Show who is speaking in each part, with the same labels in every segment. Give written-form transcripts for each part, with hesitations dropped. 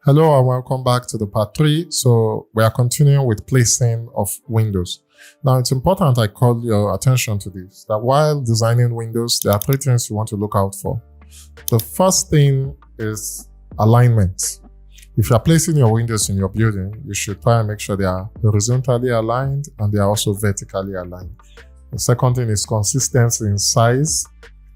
Speaker 1: Hello and welcome back to the part 3. So we are continuing with placing of windows. Now it's important I call your attention to this, that while designing windows, there are 3 things you want to look out for. The first thing is alignment. If you are placing your windows in your building, you should try and make sure they are horizontally aligned and they are also vertically aligned. The second thing is consistency in size,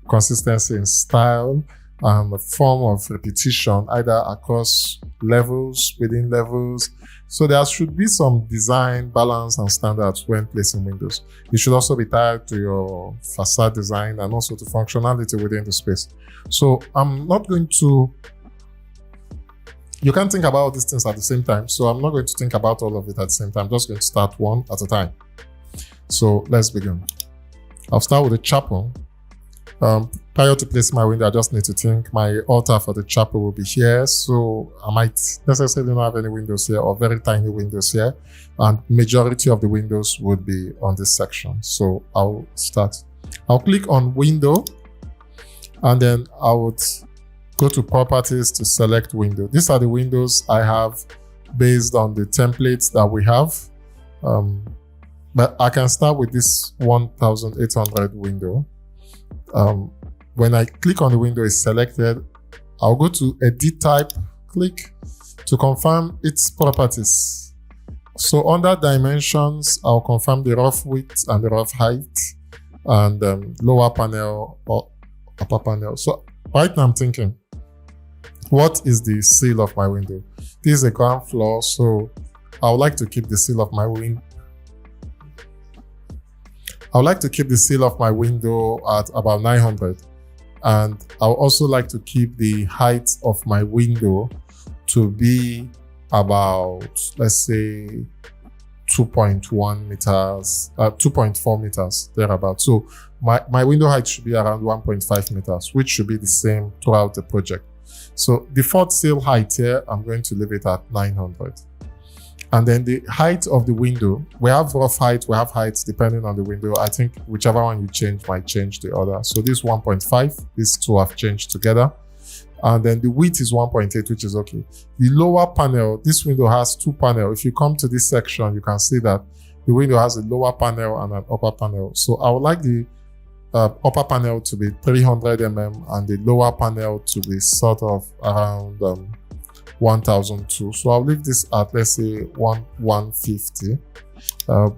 Speaker 1: consistency in style, and a form of repetition either across levels, within levels. So there should be some design, balance, and standards when placing windows. It should also be tied to your facade design and also to functionality within the space. So I'm not going to, you can't think about these things at the same time. So I'm not going to think about all of it at the same time. I'm just going to start one at a time. So let's begin. I'll start with the chapel. Prior to placing my window, I just need to think my altar for the chapel will be here. So I might necessarily not have any windows here or very tiny windows here. And majority of the windows would be on this section. So I'll start. I'll click on window and then I would go to properties to select window. These are the windows I have based on the templates that we have. But I can start with this 1800 window. When I click on the window is selected, I'll go to edit type, click to confirm its properties. So under dimensions, I'll confirm the rough width and the rough height and lower panel or upper panel. So right now I'm thinking, what is the seal of my window? This is a ground floor, so I would like to keep the seal of my window. I would like to keep the seal of my window at about 900. And I would also like to keep the height of my window to be about, let's say, 2.1 meters, 2.4 meters, thereabout. So my window height should be around 1.5 meters, which should be the same throughout the project. So default seal height here, I'm going to leave it at 900. And then the height of the window, we have rough height, we have heights depending on the window. I think whichever one you change might change the other. So this 1.5, these two have changed together. And then the width is 1.8, which is okay. The lower panel, this window has 2 panels. If you come to this section, you can see that the window has a lower panel and an upper panel. So I would like the upper panel to be 300 mm and the lower panel to be sort of around 1002. So I'll leave this at, let's say, 150,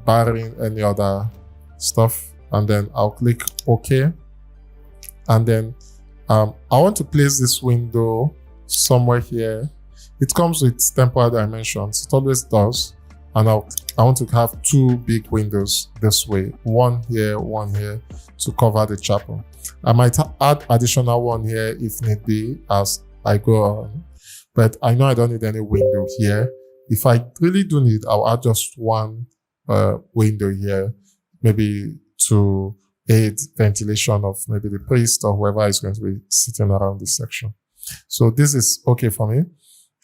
Speaker 1: barring any other stuff. And then I'll click OK. And then I want to place this window somewhere here. It comes with temporal dimensions. It always does. And I want to have 2 big windows this way. One here to cover the chapel. I might add additional one here if need be as I go on. But I know I don't need any window here. If I really do need, I'll add just one window here, maybe to aid ventilation of maybe the priest or whoever is going to be sitting around this section. So this is okay for me.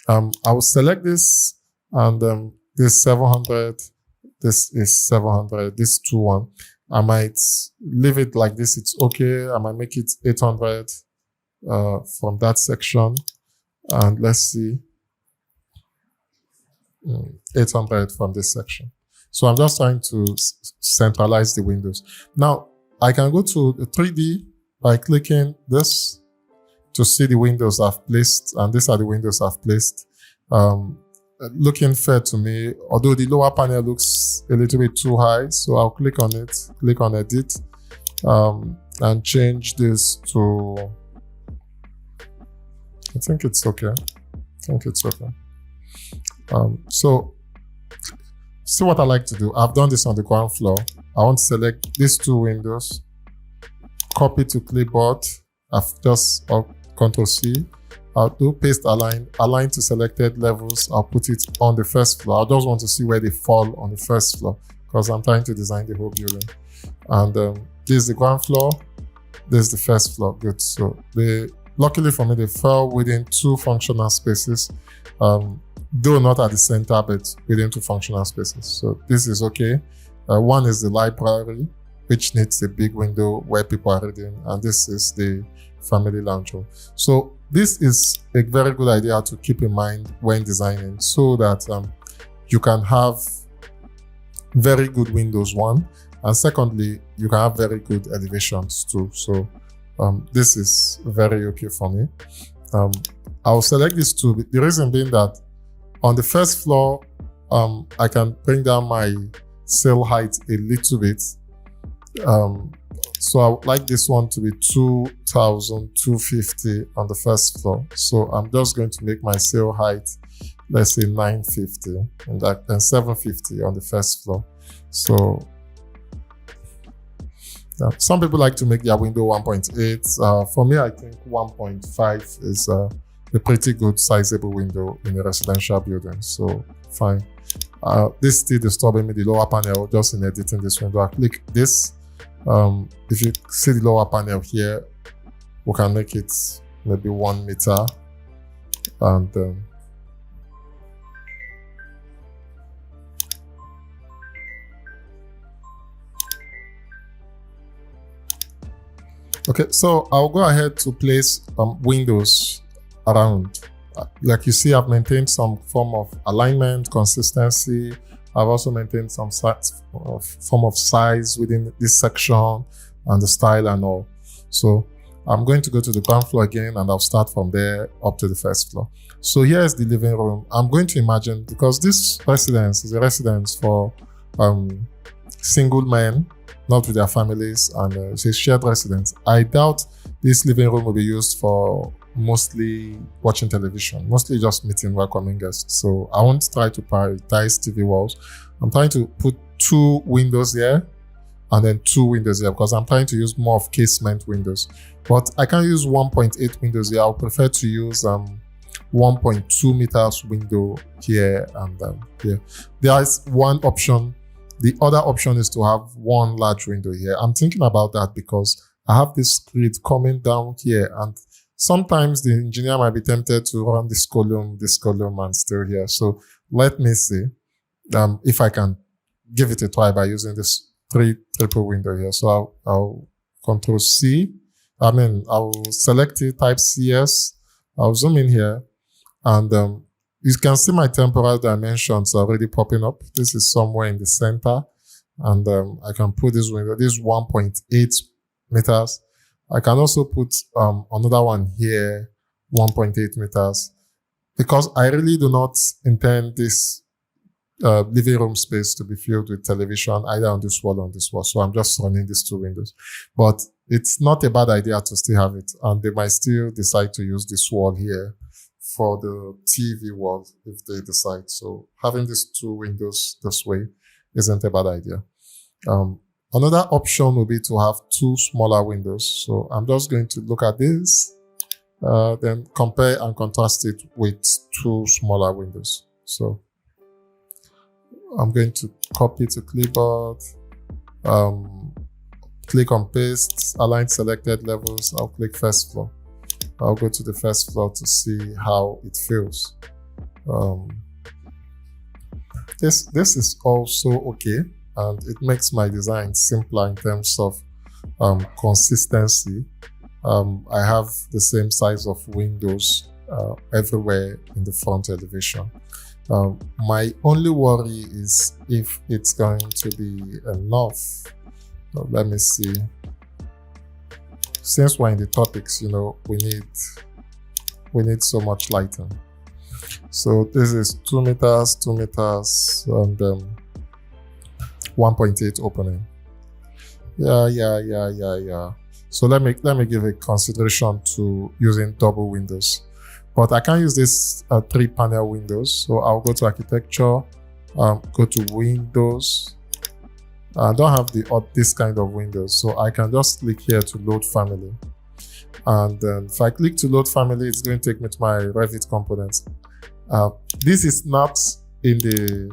Speaker 1: I will select this and this 700, this is 700, this 21. I might leave it like this, it's okay. I might make it 800 from that section. And let's see, 800 from this section. So I'm just trying to centralize the windows. Now, I can go to the 3D by clicking this to see the windows I've placed. And these are the windows I've placed. Looking fair to me, although the lower panel looks a little bit too high. So I'll click on it, click on edit, and change this to, I think it's okay. So see what I like to do. I've done this on the ground floor. I want to select these 2 windows, copy to clipboard. I've just Ctrl C. I'll do paste align to selected levels. I'll put it on the first floor. I just want to see where they fall on the first floor because I'm trying to design the whole building. And this is the ground floor. This is the first floor. Good. So luckily for me, they fell within 2 functional spaces, though not at the center, but within 2 functional spaces. So this is okay. One is the library, which needs a big window where people are reading, and this is the family lounge room. So this is a very good idea to keep in mind when designing, so that you can have very good windows, one, and secondly, you can have very good elevations too. So this is very okay for me. I'll select these two. The reason being that on the first floor, I can bring down my sail height a little bit. So I would like this one to be 2,250 on the first floor. So I'm just going to make my sail height, let's say 950, and 750 on the first floor. So some people like to make their window 1.8. For me, I think 1.5 is a pretty good sizable window in a residential building. So fine. This still disturbing me, the lower panel, just in editing this window. I click this. If you see the lower panel here, we can make it maybe 1 meter, and okay, so I'll go ahead to place of around. Like you see, I've maintained some form of alignment, consistency. I've also maintained some form of size within this section and the style and all. So I'm going to go to the ground floor again, and I'll start from there up to the first floor. So here's the living room. I'm going to imagine, because this residence is a residence for single men, not with their families, and it's a shared residence. I doubt this living room will be used for mostly watching television, mostly just meeting welcoming guests. So I won't try to prioritize TV walls. I'm trying to put 2 windows here and then 2 windows here, because I'm trying to use more of casement windows. But I can use 1.8 windows here. I would prefer to use 1.2 meters window here and here. There is one option. The other option is to have 1 large window here. I'm thinking about that because I have this grid coming down here, and sometimes the engineer might be tempted to run this column, and still here. So let me see if I can give it a try by using this triple window here. So I'll Control C. I'll select it, type CS. I'll zoom in here, and you can see my temporal dimensions already popping up. This is somewhere in the center, and I can put this window. This is 1.8 meters. I can also put another one here, 1.8 meters, because I really do not intend this living room space to be filled with television either on this wall or on this wall. So I'm just running these 2 windows. But it's not a bad idea to still have it, and they might still decide to use this wall here for the TV wall if they decide. So having these 2 windows this way isn't a bad idea. Another option would be to have 2 smaller windows. So I'm just going to look at this, then compare and contrast it with 2 smaller windows. So I'm going to copy to clipboard, click on paste, align selected levels. I'll click first floor. I'll go to the first floor to see how it feels. This is also okay. And it makes my design simpler in terms of consistency. I have the same size of windows everywhere in the front elevation. My only worry is if it's going to be enough. So let me see. Since we're in the topics, we need so much lighting. So this is 2 meters, 2 meters, and 1.8 opening. Yeah. So let me give a consideration to using double windows. But I can use this 3-panel windows. So I'll go to architecture, go to windows. I don't have this kind of windows, so I can just click here to load family. And then if I click to load family, it's going to take me to my Revit components. This is not in the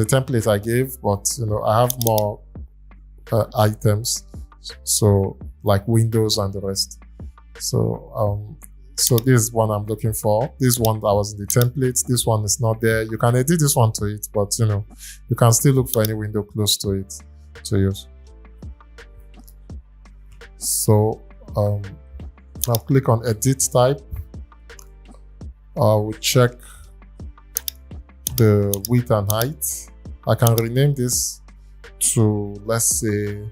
Speaker 1: template I gave, but I have more items, so like windows and the rest. So this is one I'm looking for. This one that was in the template. This one is not there. You can edit this one to it, but you can still look for any window close to it to use. So Now click on edit type. We'll check the width and height. I can rename this to, let's say,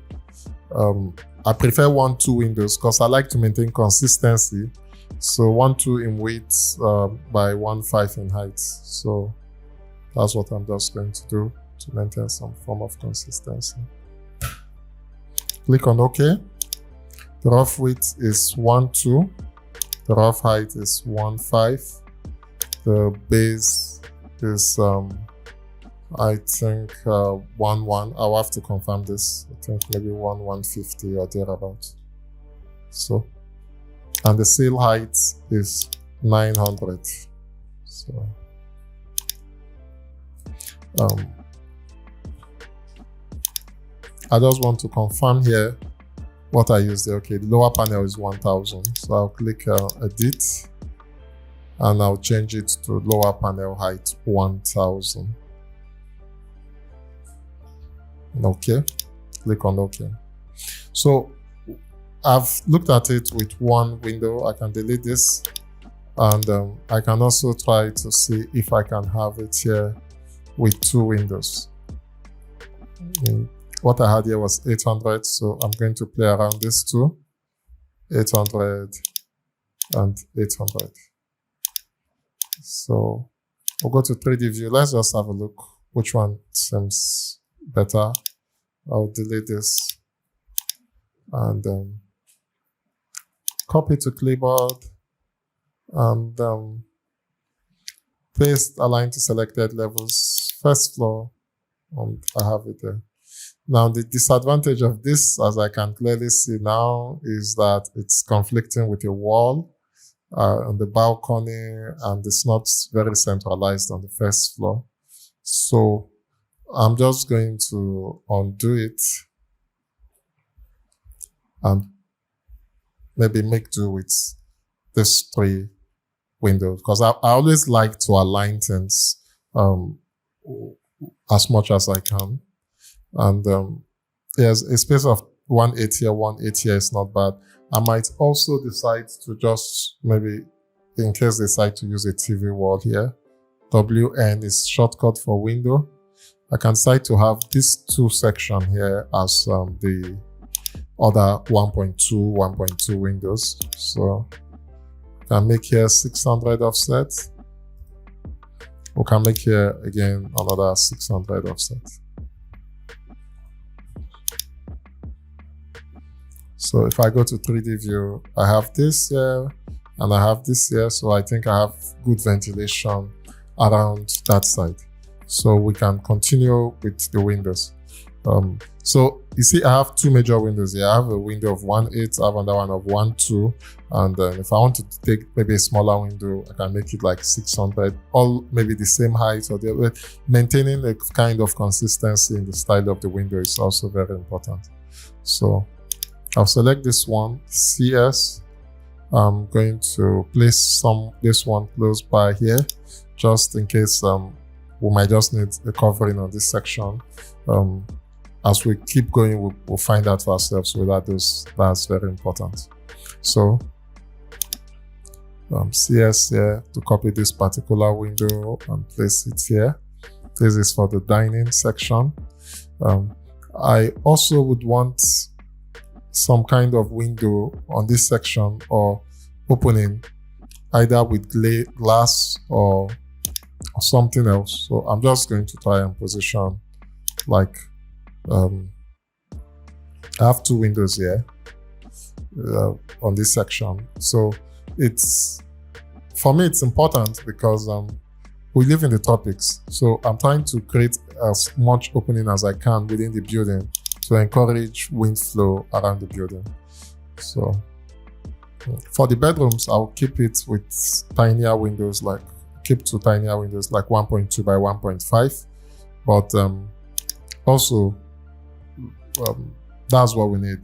Speaker 1: I prefer 1-2 windows because I like to maintain consistency. So 1-2 in width by 1-5 in height. So that's what I'm just going to do to maintain some form of consistency. Click on OK. The rough width is 1-2. The rough height is 1-5. The base is I think 1-1. I'll have to confirm this. I think maybe 1-150 or thereabout. So, and the sail height is 900. So, I just want to confirm here what I used there. Okay, the lower panel is 1000. So I'll click edit and I'll change it to lower panel height 1000. Okay, click on OK. So I've looked at it with one window. I can delete this, and I can also try to see if I can have it here with 2 windows. What I had here was 800, so I'm going to play around this too. 800 and 800. So we'll go to 3D view. Let's just have a look which one seems better. I'll delete this and copy to clipboard and paste align to selected levels, first floor, and I have it there. Now the disadvantage of this, as I can clearly see now, is that it's conflicting with a wall on the balcony, and it's not very centralized on the first floor. So I'm just going to undo it and maybe make do with these 3 windows, because I always like to align things as much as I can. And there's a space of 1/8 here, 1/8 here is not bad. I might also decide to just maybe, in case they decide to use a TV wall here, WN is shortcut for window. I can decide to have this 2 section here as the other 1.2 windows. So I can make here 600 offset. We can make here again another 600 offset. So if I go to 3D view, I have this here and I have this here. So I think I have good ventilation around that side. So we can continue with the windows. So you see, I have 2 major windows here. I have a window of 1/8, I have another one of 1/2. And if I want to take maybe a smaller window, I can make it like 600, all maybe the same height or the other. Maintaining a kind of consistency in the style of the window is also very important. So I'll select this one, CS. I'm going to place this one close by here, just in case we might just need a covering on this section. As we keep going, we'll find out for ourselves whether that's very important. So CS here to copy this particular window and place it here. This is for the dining section. I also would want some kind of window on this section or opening, either with glass or something else. So I'm just going to try and position like I have 2 windows here on this section. So for me it's important because we live in the tropics. So I'm trying to create as much opening as I can within the building to encourage wind flow around the building. So for the bedrooms, I'll keep it with tinier windows, like 1.2 by 1.5. But also, that's what we need.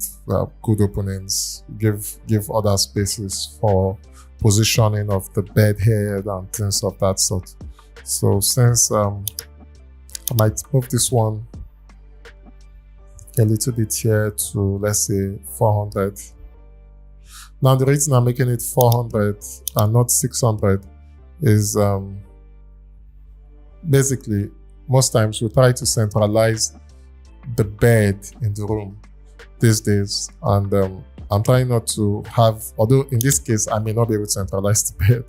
Speaker 1: Good openings, give other spaces for positioning of the bed head and things of that sort. So since I might move this one a little bit here to, let's say, 400. Now the reason I'm making it 400 and not 600 is basically most times we try to centralize the bed in the room these days, and I'm trying not to have, although in this case I may not be able to centralize the bed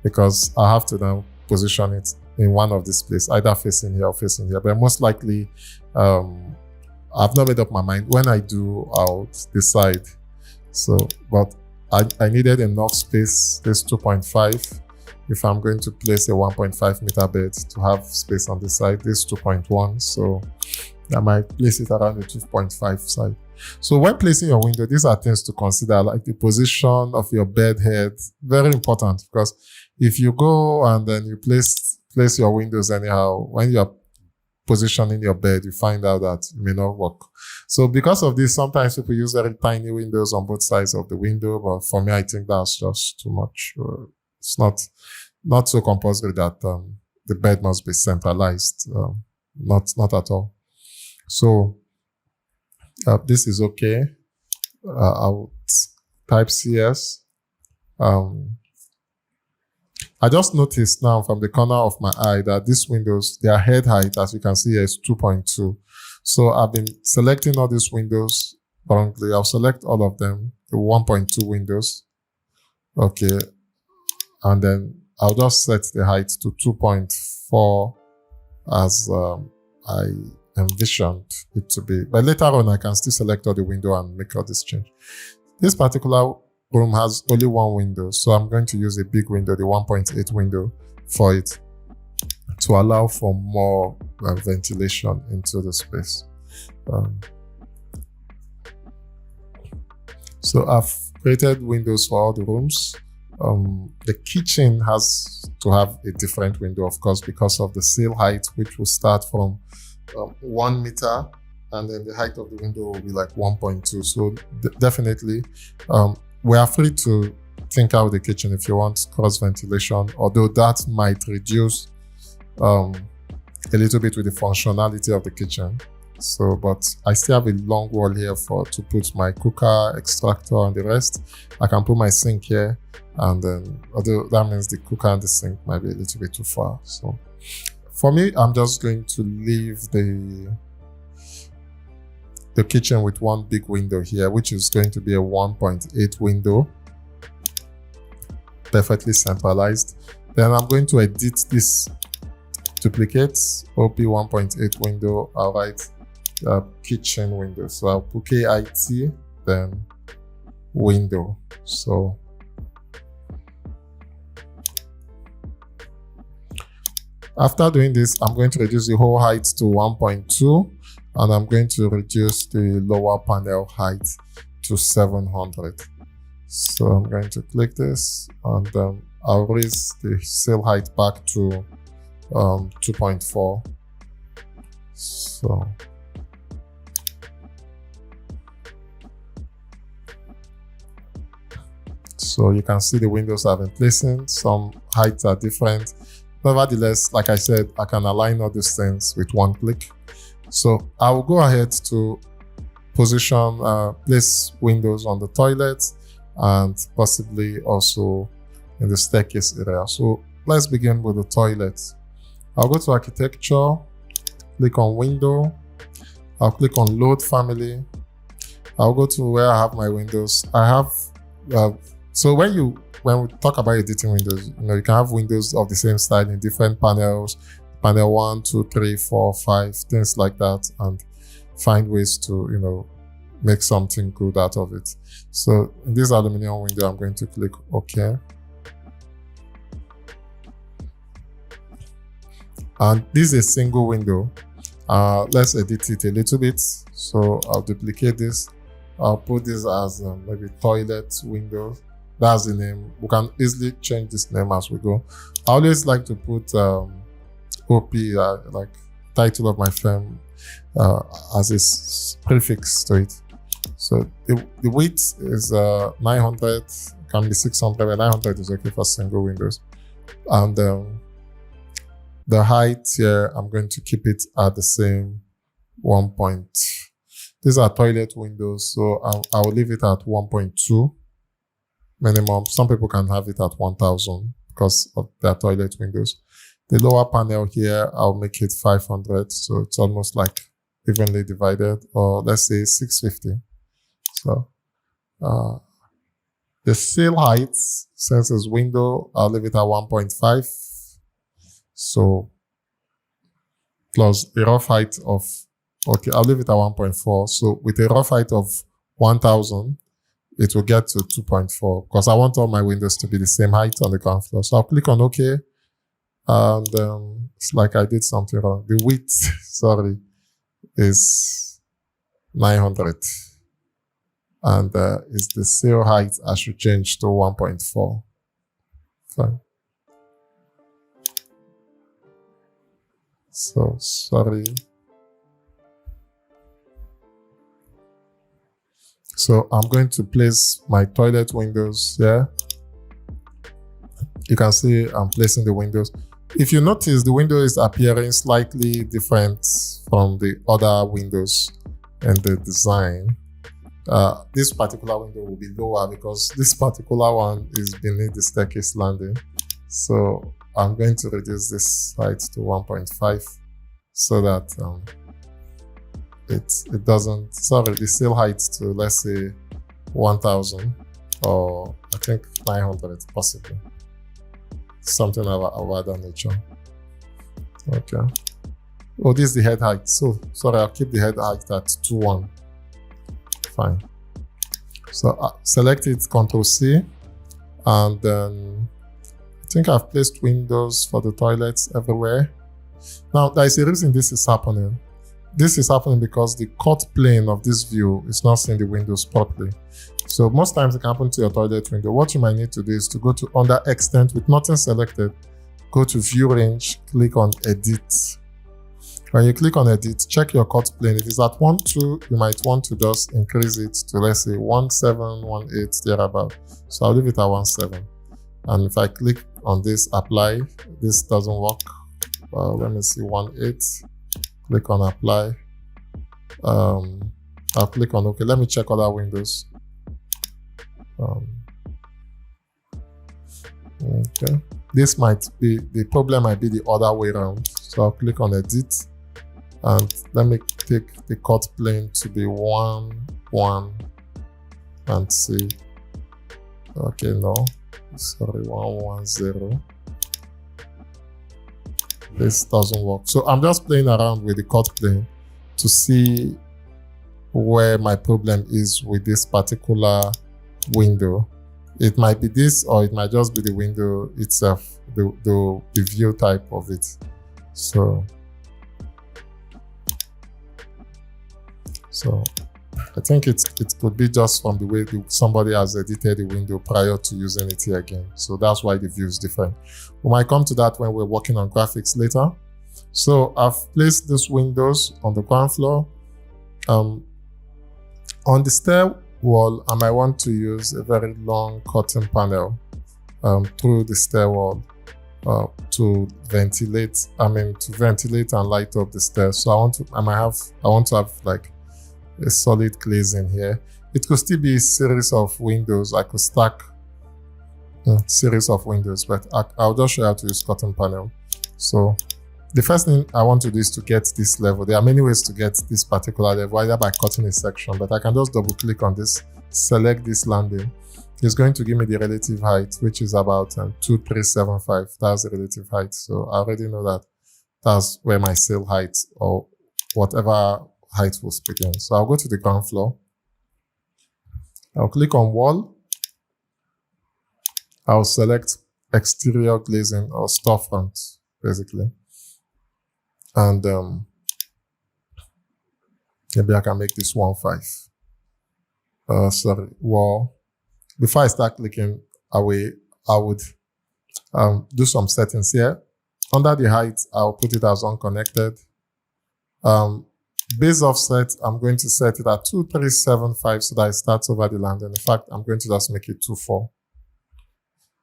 Speaker 1: because I have to now position it in one of these places, either facing here or facing here. But most likely, I've not made up my mind. When I do, I'll decide. So, but I needed enough space, this 2.5. If I'm going to place a 1.5 meter bed to have space on the side, this 2.1. So I might place it around the 2.5 side. So when placing your window, these are things to consider, like the position of your bed head. Very important, because if you go and then you place your windows anyhow, when you are positioning your bed, you find out that it may not work. So because of this, sometimes people use very tiny windows on both sides of the window. But for me, I think that's just too much. It's not so compulsory that the bed must be centralized. Not at all. So this is okay. I'll type CS. I just noticed now from the corner of my eye that these windows, their head height, as you can see here, is 2.2. So I've been selecting all these windows currently. I'll select all of them, the 1.2 windows. Okay. And then I'll just set the height to 2.4 as I envisioned it to be. But later on, I can still select all the window and make all this change. This particular room has only one window, so I'm going to use a big window, the 1.8 window, for it to allow for more ventilation into the space. So I've created windows for all the rooms. The kitchen has to have a different window, of course, because of the sill height, which will start from 1 meter, and then the height of the window will be like 1.2. So definitely, we are free to think out the kitchen if you want cross ventilation, although that might reduce a little bit with the functionality of the kitchen. So, but I still have a long wall here to put my cooker, extractor, and the rest. I can put my sink here, and then, although that means the cooker and the sink might be a little bit too far. So for me, I'm just going to leave the kitchen with one big window here, which is going to be a 1.8 window, perfectly centralized. Then I'm going to edit this duplicate OP 1.8 window. I'll write kitchen window. So I'll put KIT, then window. So after doing this, I'm going to reduce the whole height to 1.2. And I'm going to reduce the lower panel height to 700. So I'm going to click this, and I'll raise the sill height back to 2.4. So you can see the windows I've been placing. Some heights are different. Nevertheless, like I said, I can align all these things with one click. So I will go ahead to position, place windows on the toilet and possibly also in the staircase area. So let's begin with the toilet. I'll go to architecture, click on window. I'll click on load family. I'll go to where I have my windows. I have, so when we talk about editing windows, you can have windows of the same style in different panels. Panel 1, 2, 3, 4, 5, things like that, and find ways to, make something good out of it. So in this aluminum window, I'm going to click OK. And this is a single window. Let's edit it a little bit. So I'll duplicate this. I'll put this as maybe toilet window. That's the name. We can easily change this name as we go. I always like to put OP, like title of my firm, as a prefix to it. So the width is 900, can be 600, but 900 is okay for single windows. And the height here, I'm going to keep it at the same 1 point. These are toilet windows, so I will leave it at 1.2. minimum. Some people can have it at 1,000 because of their toilet windows. The lower panel here, I'll make it 500. So it's almost like evenly divided, or let's say 650. So, the sill height, since it's window, I'll leave it at 1.5. So, plus a rough height of, okay, I'll leave it at 1.4. So with a rough height of 1,000, it will get to 2.4 because I want all my windows to be the same height on the ground floor. So I'll click on OK. And it's like I did something wrong. The width, sorry, is 900. And is the sill height I should change to 1.4. Fine. So, sorry. So I'm going to place my toilet windows here. You can see I'm placing the windows. If you notice, the window is appearing slightly different from the other windows in the design. This particular window will be lower because this particular one is beneath the staircase landing. So I'm going to reduce this height to 1.5 so that it doesn't, sorry, the sill height to, let's say, 1,000 or I think 900 possibly. Something of that nature. Okay. Oh, this is the head height. So, sorry, I'll keep the head height at 2.1. Fine. So, select it, Ctrl C, and then I think I've placed windows for the toilets everywhere. Now, there is a reason this is happening. This is happening because the cut plane of this view is not seeing the windows properly. So most times it can happen to your toilet window. What you might need to do is to go to under extent with nothing selected, go to view range, click on edit. When you click on edit, check your cut plane. If it's at 1.2, you might want to just increase it to, let's say, 1.7, 1.8, thereabout. So I'll leave it at 1.7. And if I click on this, apply, this doesn't work. Let me see, 1.8. Click on apply. I'll click on OK. Let me check other windows. Okay. This might be, the problem might be the other way around. So I'll click on edit and let me take the cut plane to be 1.1 and see. Okay, no, sorry, 1.10. This doesn't work. So I'm just playing around with the cut plane to see where my problem is with this particular window. It might be this, or it might just be the window itself, the view type of it. So I think it could be just from the way somebody has edited the window prior to using it here again. So that's why the view is different. We might come to that when we're working on graphics later. So I've placed these windows on the ground floor. On the stair wall, I might want to use a very long curtain panel through the stairwell to ventilate. To ventilate and light up the stairs. So I want to have like a solid glazing here. It could still be a series of windows. I could stack a series of windows, but I'll just show you how to use curtain panel. So the first thing I want to do is to get this level. There are many ways to get this particular level, either by cutting a section, but I can just double click on this, select this landing. It's going to give me the relative height, which is about 2375. That's the relative height. So I already know that that's where my sill height or whatever height will begin. So I'll go to the ground floor. I'll click on wall. I'll select exterior glazing or storefront, basically. And maybe I can make this 1.5. Sorry, wall. Before I start clicking away, I would do some settings here. Under the height, I'll put it as unconnected. Base offset, I'm going to set it at 2375 so that it starts over the landing. In fact, I'm going to just make it 2.4.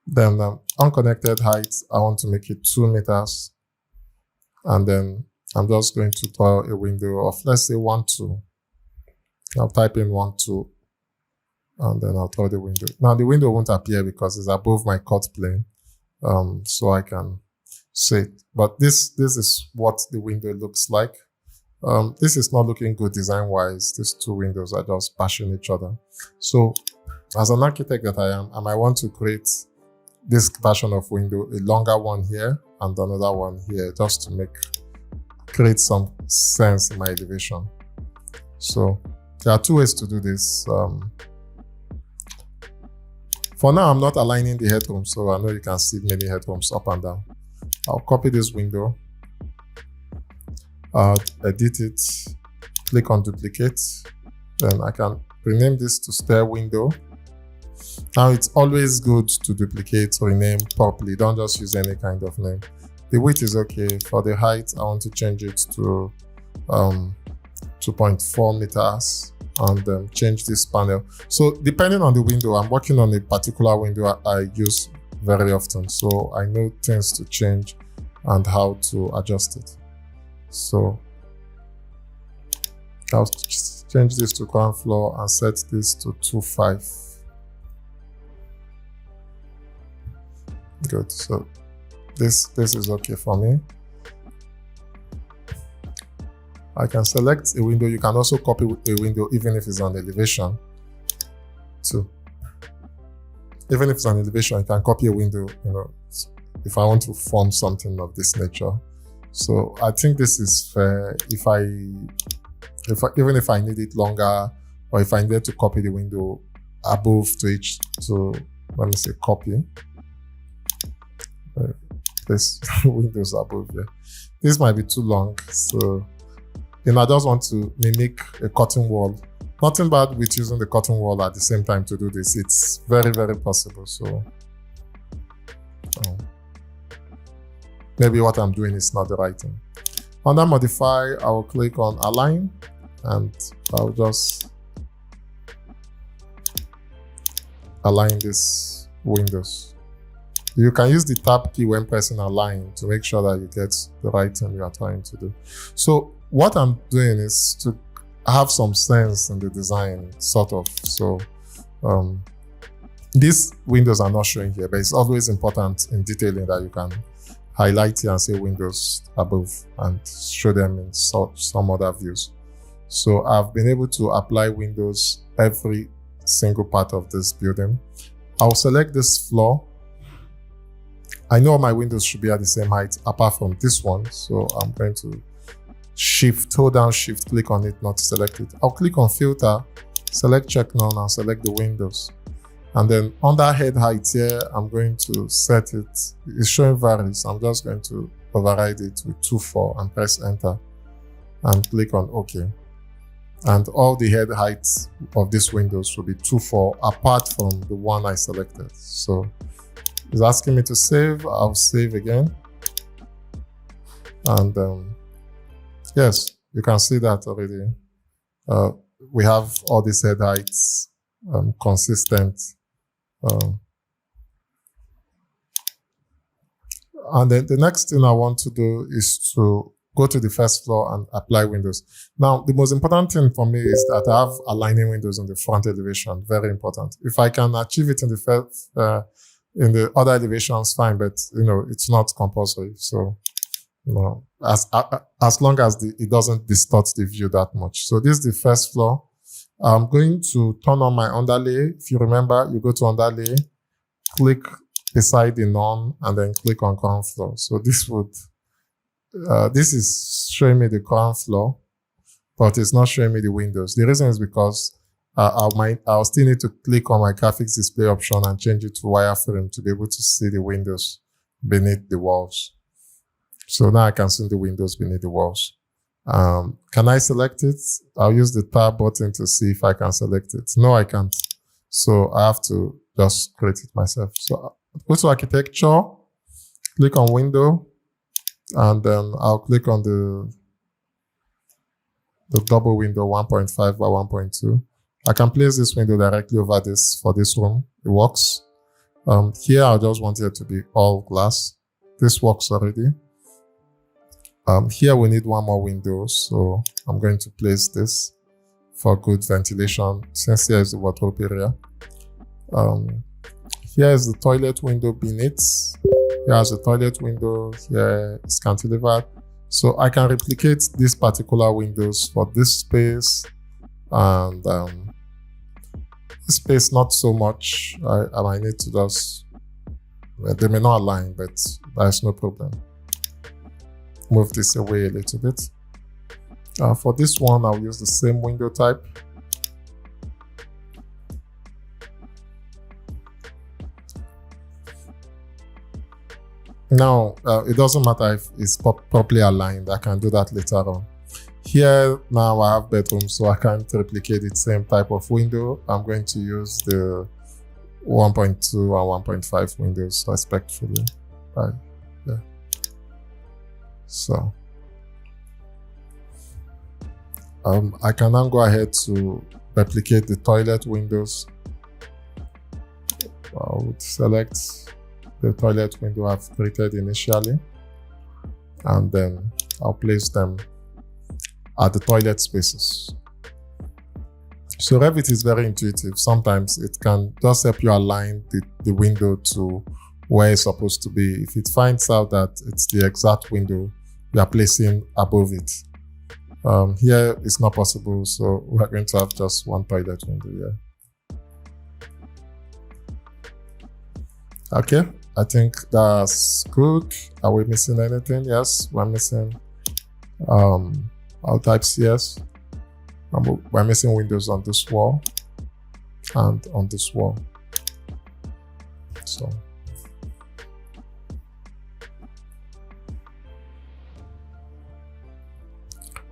Speaker 1: Then unconnected height, I want to make it 2 meters. And then I'm just going to draw a window of, let's say, 1.2. I'll type in 1.2. and then I'll draw the window. Now the window won't appear because it's above my cut plane, so I can see it. But this is what the window looks like. This is not looking good design-wise. These two windows are just bashing each other. So as an architect that I am, I might want to create this version of window, a longer one here and another one here, just to create some sense in my elevation. So there are two ways to do this. For now, I'm not aligning the headroom, so I know you can see many headrooms up and down. I'll copy this window, edit it, click on duplicate, then I can rename this to stair window. Now it's always good to duplicate, rename properly. Don't just use any kind of name. The width is okay. For the height, I want to change it to 2.4 meters and change this panel. So depending on the window, I'm working on a particular window I use very often. So I know things to change and how to adjust it. So I'll change this to ground floor and set this to 2.5. Good. So this is okay for me. I can select a window. You can also copy a window even if it's on elevation too. Even if it's on elevation, you can copy a window, if I want to form something of this nature. So I think this is fair. Even if I need it longer, or if I need to copy the window above let me say copy. This windows above there. This might be too long, so I just want to mimic a curtain wall. Nothing bad with using the curtain wall at the same time to do this. It's very, very possible. So maybe what I'm doing is not the right thing. Under modify, I will click on align and I'll just align these windows. You can use the tab key when pressing align to make sure that you get the right thing you are trying to do. So what I'm doing is to have some sense in the design, sort of. So these windows are not showing here, but it's always important in detailing that you can highlight here and say windows above and show them in some other views. So I've been able to apply windows every single part of this building. I'll select this floor. I know my windows should be at the same height apart from this one. So I'm going to hold down shift, click on it, not select it. I'll click on filter, select check none and select the windows. And then under head height here, I'm going to set it. It's showing varies. I'm just going to override it with 2.4 and press enter and click on OK. And all the head heights of these windows will be 2.4 apart from the one I selected. So it's asking me to save. I'll save again. And yes, you can see that already. We have all these head heights consistent. And then the next thing I want to do is to go to the first floor and apply windows. Now, the most important thing for me is that I have aligning windows in the front elevation. Very important. If I can achieve it in the first, in the other elevations, fine, but it's not compulsory. So, as long as it doesn't distort the view that much. So this is the first floor. I'm going to turn on my underlay. If you remember, you go to underlay, click beside the none, and then click on ground floor. So this is showing me the ground floor, but it's not showing me the windows. The reason is because I'll still need to click on my graphics display option and change it to wireframe to be able to see the windows beneath the walls. So now I can see the windows beneath the walls. Can I select it? I'll use the tab button to see if I can select it. No, I can't. So I have to just create it myself. So go to architecture, click on window, and then I'll click on the double window 1.5 by 1.2. I can place this window directly over this for this room. It works. Here, I just want it to be all glass. This works already. Here we need one more window, so I'm going to place this for good ventilation, since here is the wardrobe area. Here is the toilet window beneath. Here is the toilet window. Here is cantilevered. So I can replicate these particular windows for this space, and this space not so much. I might need to just, they may not align, but there's no problem. Move this away a little bit. For this one, I'll use the same window type. Now, it doesn't matter if it's properly aligned. I can do that later on. Here, now I have bedrooms, so I can't replicate the same type of window. I'm going to use the 1.2 and 1.5 windows respectively. Right there. So, I can now go ahead to replicate the toilet windows. I would select the toilet window I've created initially, and then I'll place them at the toilet spaces. So Revit is very intuitive. Sometimes it can just help you align the window to where it's supposed to be. If it finds out that it's the exact window you are placing above it. Here it's not possible, so we're going to have just one toilet window here. Okay, I think that's good. Are we missing anything? Yes, we're missing our types, yes. We're missing windows on this wall and on this wall.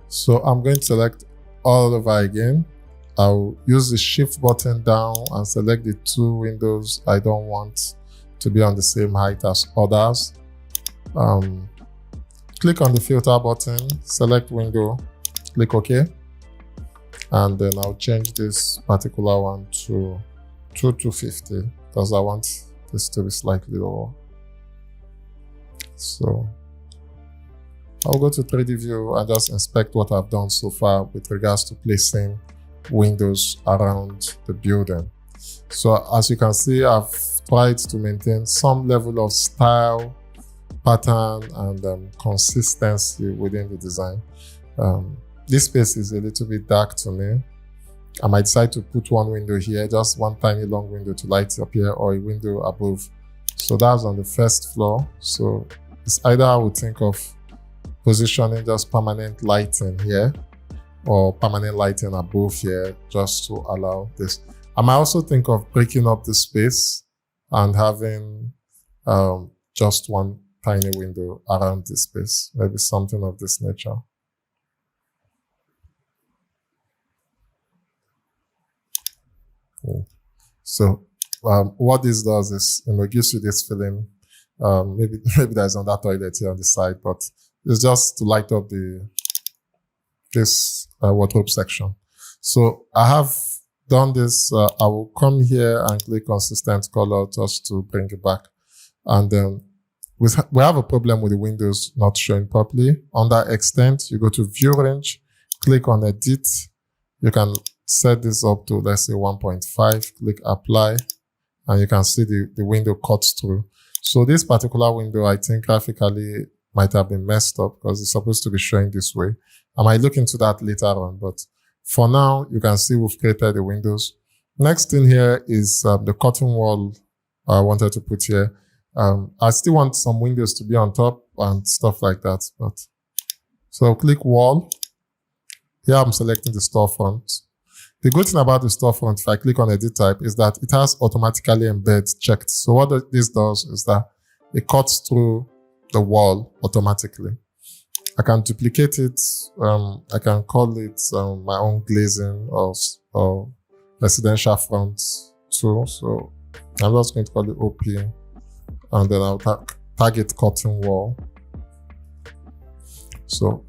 Speaker 1: So I'm going to select all over again. I'll use the shift button down and select the two windows I don't want to be on the same height as others. Click on the filter button, select window, click OK. And then I'll change this particular one to 250 because I want this to be slightly lower. So I'll go to 3D view and just inspect what I've done so far with regards to placing windows around the building. So as you can see, I've tried to maintain some level of style, pattern, and consistency within the design. This space is a little bit dark to me. I might decide to put one window here, just one tiny long window to light up here, or a window above. So that's on the first floor. So it's either I would think of positioning just permanent lighting here, or permanent lighting above here, just to allow this. I might also think of breaking up the space and having just one tiny window around this space, maybe something of this nature. So what this does is, gives you this feeling. Maybe there's another toilet here on the side, but it's just to light up this wardrobe section. So I have done this. I will come here and click consistent color just to bring it back. And then we have a problem with the windows not showing properly. Under extent, you go to view range, click on edit. You can set this up to, let's say 1.5, click apply, and you can see the window cuts through. So this particular window, I think graphically might have been messed up because it's supposed to be showing this way. I might look into that later on, but for now, you can see we've created the windows. Next thing here is the curtain wall I wanted to put here. I still want some windows to be on top and stuff like that. But so click wall. Here I'm selecting the storefront. The good thing about the storefront, if I click on edit type, is that it has automatically embed checked. So what this does is that it cuts through the wall automatically. I can duplicate it. I can call it my own glazing or residential front too. So I'm just going to call it OP, and then I'll target curtain wall. So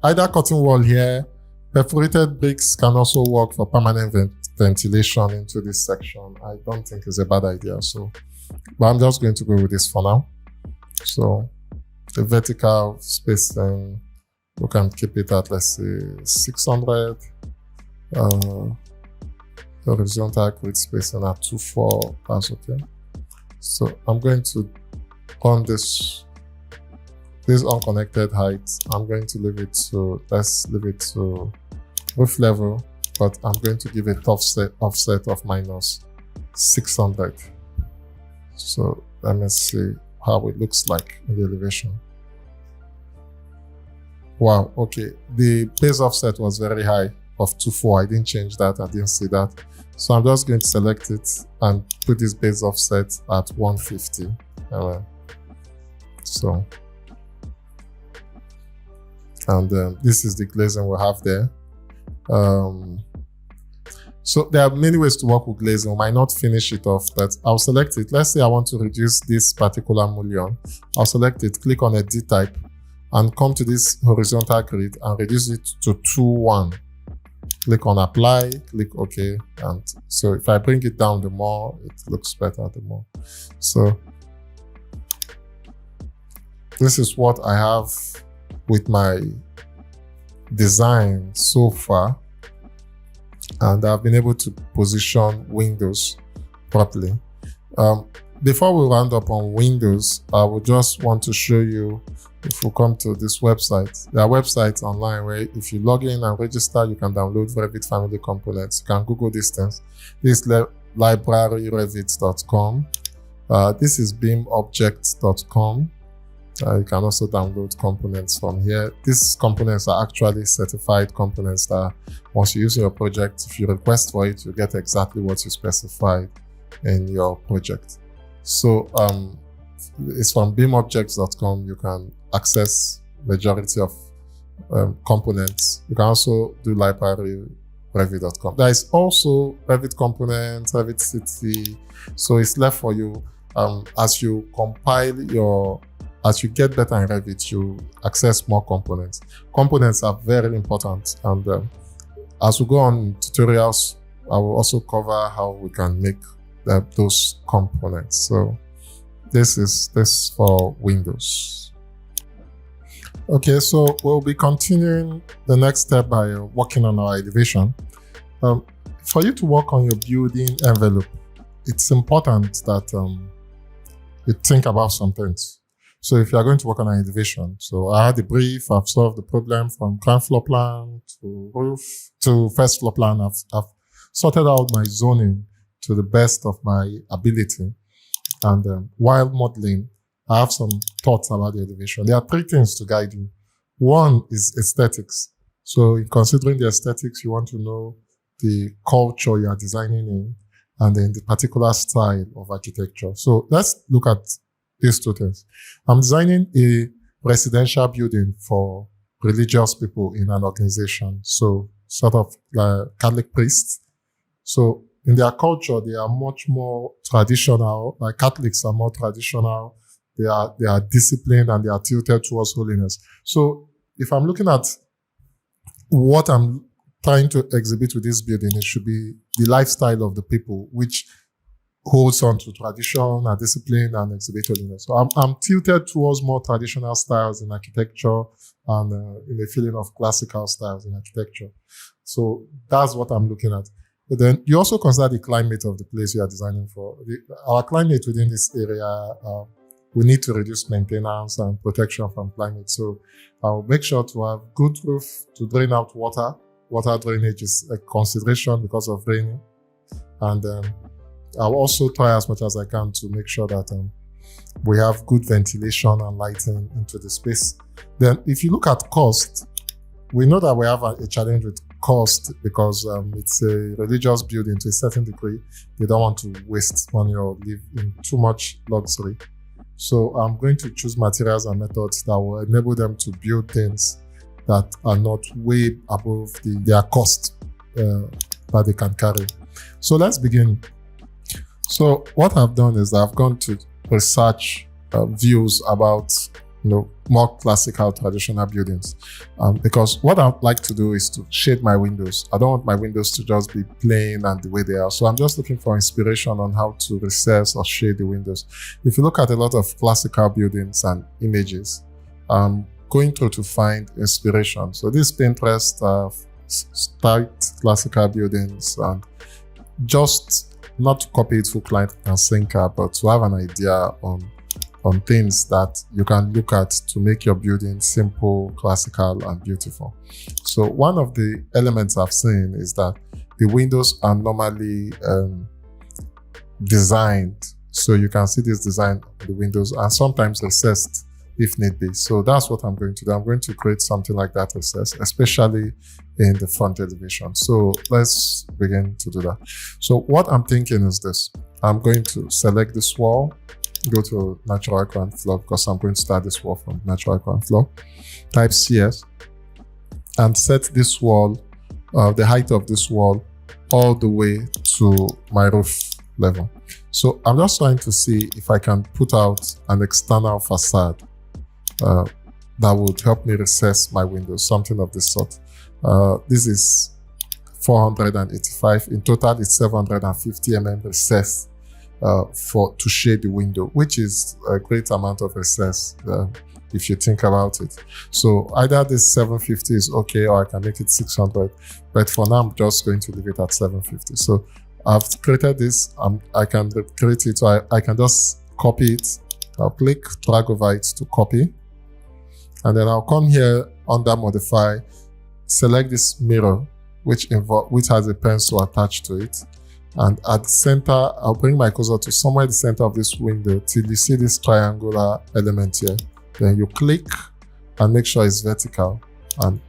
Speaker 1: either curtain wall here. Perforated bricks can also work for permanent ventilation into this section. I don't think it's a bad idea. But I'm just going to go with this for now. So the vertical spacing, we can keep it at, let's say, 600. horizontal grid spacing at 2,4, that's okay. So I'm going to on this unconnected height, I'm going to leave it to, let's leave it to roof level, but I'm going to give it offset of minus 600. So let me see how it looks like in the elevation. Wow, okay. The base offset was very high of 2,4. I didn't change that, I didn't see that. So I'm just going to select it and put this base offset at 150. So, and this is the glazing we have there. So there are many ways to work with glazing. We might not finish it off, but I'll select it. Let's say I want to reduce this particular mullion. I'll select it, click on edit type, and come to this horizontal grid and reduce it to 2,1. Click on apply, click OK. And so if I bring it down, the more it looks better, the more. So this is what I have with my design so far. And I've been able to position windows properly. Before we round up on windows, I would just want to show you, if we come to this website, there are websites online where if you log in and register, you can download Revit family components. You can Google this thing. This is libraryrevit.com. This is beamobjects.com. You can also download components from here. These components are actually certified components that once you use your project, if you request for it, you get exactly what you specified in your project. So it's from beamobjects.com. You can access majority of components. You can also do libraryrevit.com. There is also Revit components, Revit City. So it's left for you as you compile as you get better in Revit, you access more components. Components are very important, and as we go on in tutorials, I will also cover how we can make those components. So this is for Windows. Okay, so we'll be continuing the next step by working on our elevation. For you to work on your building envelope, it's important that you think about some things. So if you are going to work on an elevation, so I had a brief, I've solved the problem from ground floor plan to roof to first floor plan. I've sorted out my zoning to the best of my ability. And while modeling, I have some thoughts about the elevation. There are three things to guide you. One is aesthetics. So in considering the aesthetics, you want to know the culture you are designing in, and then the particular style of architecture. So let's look at these two things. I'm designing a residential building for religious people in an organization. So sort of like Catholic priests. So in their culture, they are much more traditional. Like Catholics are more traditional. They are disciplined and they are tilted towards holiness. So if I'm looking at what I'm trying to exhibit with this building, it should be the lifestyle of the people, which holds on to tradition and discipline and exhibit holiness. So I'm tilted towards more traditional styles in architecture and in a feeling of classical styles in architecture. So that's what I'm looking at. But then you also consider the climate of the place you are designing for. Our climate within this area, we need to reduce maintenance and protection from climate. So I'll make sure to have good roof to drain out water. Water drainage is a consideration because of raining. And I'll also try as much as I can to make sure that we have good ventilation and lighting into the space. Then if you look at cost, we know that we have a challenge with cost because it's a religious building to a certain degree. They don't want to waste money or live in too much luxury. So I'm going to choose materials and methods that will enable them to build things that are not way above their cost that they can carry. So let's begin. So what I've done is I've gone to research views about more classical traditional buildings because what I'd like to do is to shade my windows. I don't want my windows to just be plain and the way they are. So I'm just looking for inspiration on how to recess or shade the windows. If you look at a lot of classical buildings and images, going through to find inspiration. So this Pinterest start classical buildings, and just not to copy it for client and sinker, but to have an idea on things that you can look at to make your building simple, classical, and beautiful. So one of the elements I've seen is that the windows are normally designed. So you can see this design on the windows and sometimes recessed if need be. So that's what I'm going to do. I'm going to create something like that recess, especially in the front elevation. So let's begin to do that. So what I'm thinking is this. I'm going to select this wall, go to natural ground floor because I'm going to start this wall from natural ground floor. Type CS and set this wall, the height of this wall, all the way to my roof level. So I'm just trying to see if I can put out an external facade that would help me recess my windows, something of this sort. This is 485. In total, it's 750 mm recess to shade the window, which is a great amount of recess if you think about it. So either this 750 is okay, or I can make it 600. But for now, I'm just going to leave it at 750. So I've created this. I can create it. So I can just copy it. I'll click, drag over it to copy. And then I'll come here under modify, select this mirror, which has a pencil attached to it. And at the center, I'll bring my cursor to somewhere at the center of this window till you see this triangular element here. Then you click and make sure it's vertical. And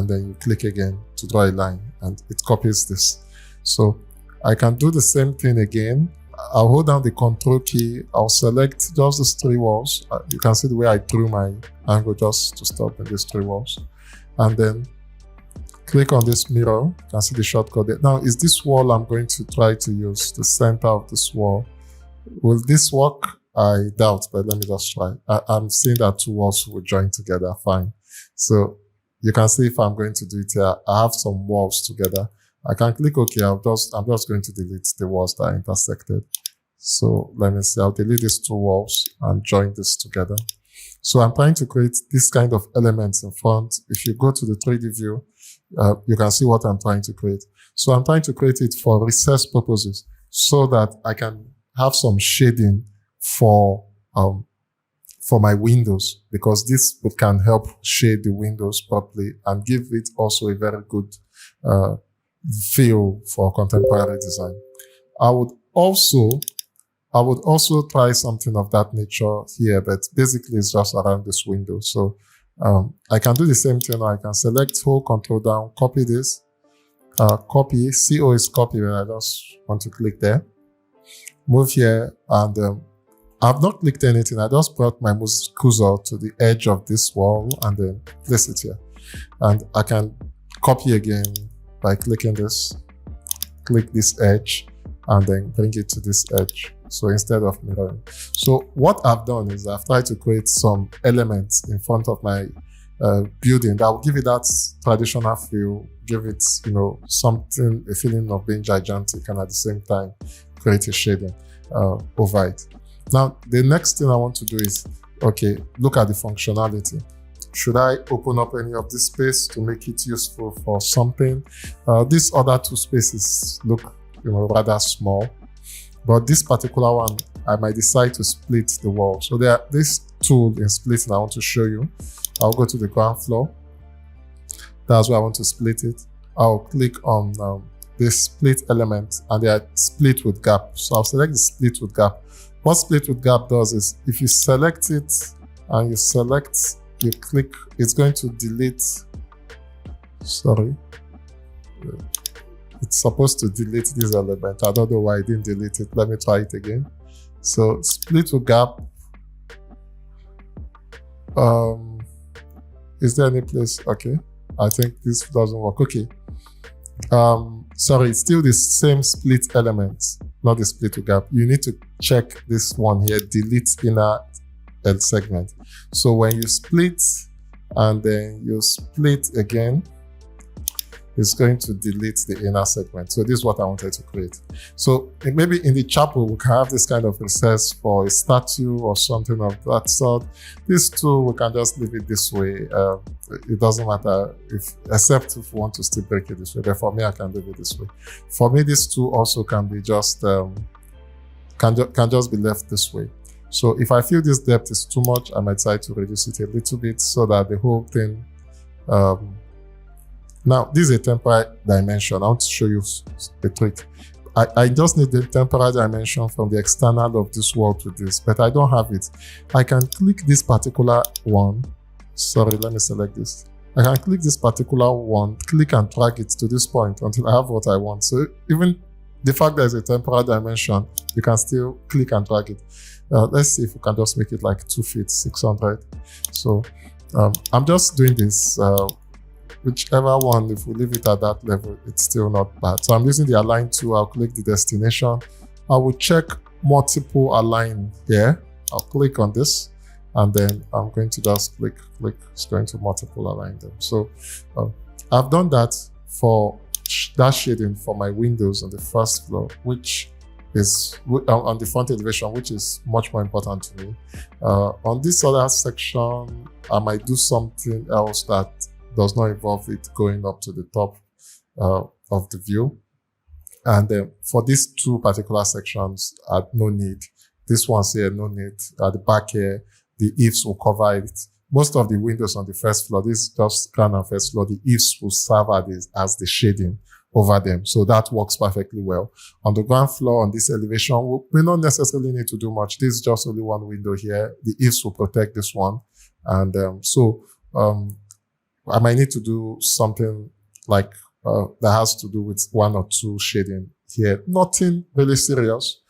Speaker 1: then you click again to draw a line and it copies this. So I can do the same thing again. I'll hold down the control key. I'll select just these three walls. You can see the way I drew my angle just to stop in these three walls. And then click on this mirror. You can see the shortcut there. Now, is this wall I'm going to try to use, the center of this wall. Will this work? I doubt, but let me just try. I'm seeing that two walls will join together fine. So you can see if I'm going to do it here, I have some walls together. I can click OK. I'm just going to delete the walls that are intersected. So let me see. I'll delete these two walls and join this together. So I'm trying to create this kind of elements in front. If you go to the 3D view, you can see what I'm trying to create. So I'm trying to create it for recess purposes so that I can have some shading for my windows, because this can help shade the windows properly and give it also a very good feel for contemporary design. I would also try something of that nature here, but basically it's just around this window. So I can do the same thing. I can select, hold control down, copy this, copy, CO is copy, and I just want to click there. Move here, and I've not clicked anything. I just brought my mouse cursor to the edge of this wall and then place it here. And I can copy again by clicking this, click this edge, and then bring it to this edge. So instead of mirroring. So what I've done is I've tried to create some elements in front of my building that will give it that traditional feel, give it, something, a feeling of being gigantic, and at the same time create a shading over it. Now, the next thing I want to do is, okay, look at the functionality. Should I open up any of this space to make it useful for something? These other two spaces look, rather small, but this particular one, I might decide to split the wall. So there, this tool in splitting I want to show you. I'll go to the ground floor. That's where I want to split it. I'll click on this split element, and they are split with gap. So I'll select the split with gap. What split with gap does is, if you select it and you click, it's going to delete. Sorry. It's supposed to delete this element. I don't know why I didn't delete it. Let me try it again. So split with gap. Is there any place? Okay. I think this doesn't work. Okay. Sorry, it's still the same split element, not the split with gap. You need to check this one here, delete inner segment. So when you split and then you split again, is going to delete the inner segment. So this is what I wanted to create. So maybe in the chapel, we can have this kind of recess for a statue or something of that sort. This too, we can just leave it this way. It doesn't matter except if we want to still break it this way. But for me, I can leave it this way. For me, this too also can be just, can just be left this way. So if I feel this depth is too much, I might try to reduce it a little bit so that the whole thing, now this is a temporary dimension. I want to show you a trick. I just need the temporary dimension from the external of this wall to this, but I don't have it. I can click this particular one. Sorry, let me select this. I can click this particular one, click and drag it to this point until I have what I want. So even the fact that it's a temporary dimension, you can still click and drag it. Let's see if we can just make it like 2 feet, 600. So I'm just doing this, whichever one, if we leave it at that level, it's still not bad. So I'm using the align tool. I'll click the destination. I will check multiple align here. I'll click on this, and then I'm going to just click. It's going to multiple align them. So I've done that for that shading for my windows on the first floor, which is on the front elevation, which is much more important to me. On this other section, I might do something else that does not involve it going up to the top of the view. And for these two particular sections, no need. This one's here, no need. At the back here, the eaves will cover it. Most of the windows on the first floor, this is just ground and first floor, the eaves will serve as the shading over them. So that works perfectly well. On the ground floor, on this elevation, we don't necessarily need to do much. This is just only one window here. The eaves will protect this one. And I might need to do something like that has to do with 1 or 2 shading here. Nothing really serious,